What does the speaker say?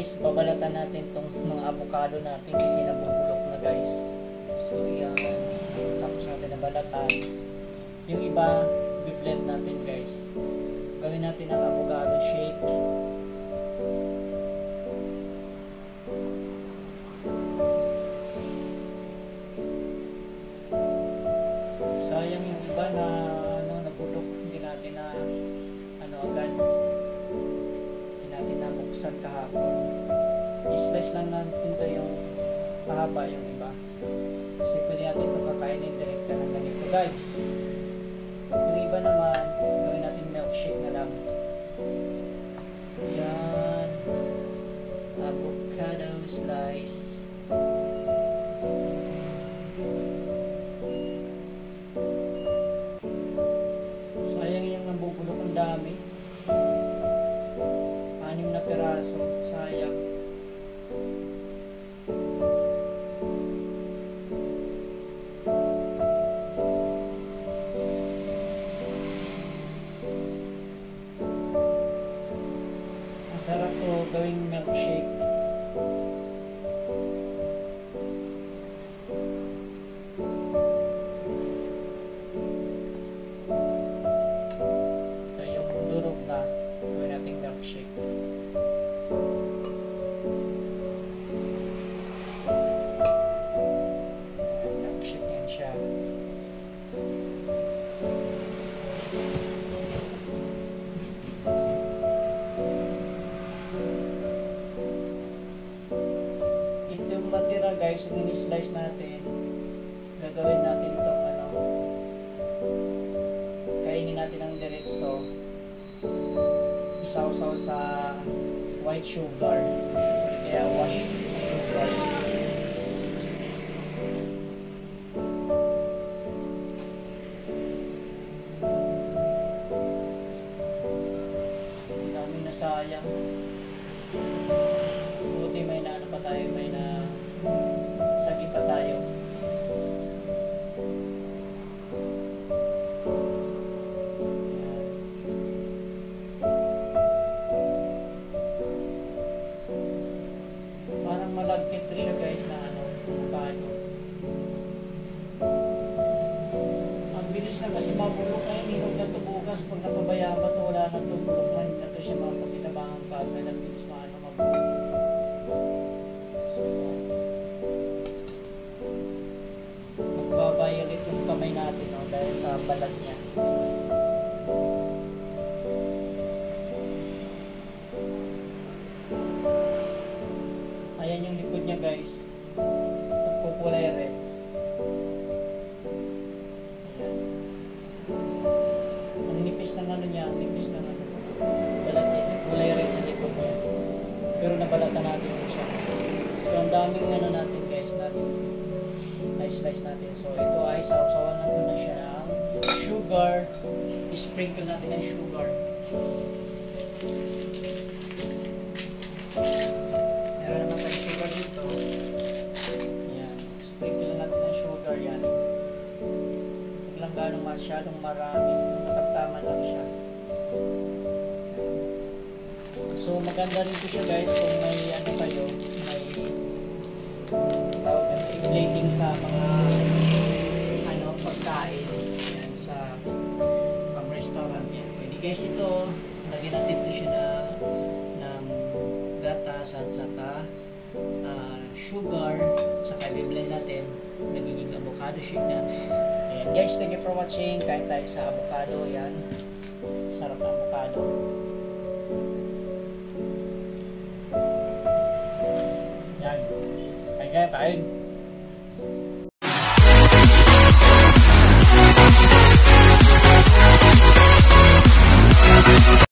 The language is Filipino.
guys, babalatan natin tong mga avocado natin kasi nabubulok na guys. So yan, tapos natin nabalatan. Yung iba, i-blend natin guys. Gawin natin ang avocado shake. Sayang yung iba na nabulok, hindi natin na agad. Hindi natin na buksan kahapon. I-slice lang natin ito yung pahaba yung iba. Kasi pwede natin ito kakainin direct na ng ganito guys. Yung iba naman, gawin natin milkshake na lang. Yan. Avocado slice. Sayang yung nabubulok ang dami. 6 na piraso. Sayang. Masarap to gawing milkshake. So yung durog na, gawin natin milkshake. Milkshake yan siya. Matira guys, yung ini-slice natin, gagawin natin itong kainin natin ng diretso, isaw-saw sa white sugar, kaya wash sugar. Ang dami na sayang. Buti may na pa tayo, may na sagi pa tayo. Parang malagkit to siya guys na avocado. Ang bilis na kasi mabulok na yun, hinog na to bukas. Pag napabayaan pa to, wala na to, bulok na to siya mga pagkitabangan pa. Kaya ang bilis na mabulok. Magbabayulit yung kamay natin dahil sa balat niya. Ayan yung likod niya guys, nagkukulay red. Ayan. Ang nipis ng niya, ang nipis ng balat niya, nagkulay red sa likod niya. Pero nabalatan natin siya. So ang daming natin guys, natin slice natin. So ito ay saw-sawan natin na siya ng sugar. I-sprinkle natin ng sugar. Meron naman tayo sugar dito. Ayan. Sprinkle natin ng sugar yan. Huwag lang ganong masyadong marami. Mataptaman lang siya. So maganda rin ito siya guys kung may kayo, may tawag na plating sa mga pagkain yan sa pang restaurant yan. Pwede guys ito, lagyan natin ito siya ng gatas at saka sugar, saka i-blend natin, nagiging avocado shake na. Ayan guys, thank you for watching. Kain tayo sa avocado. Yan, sarap ng avocado. Yan, kain.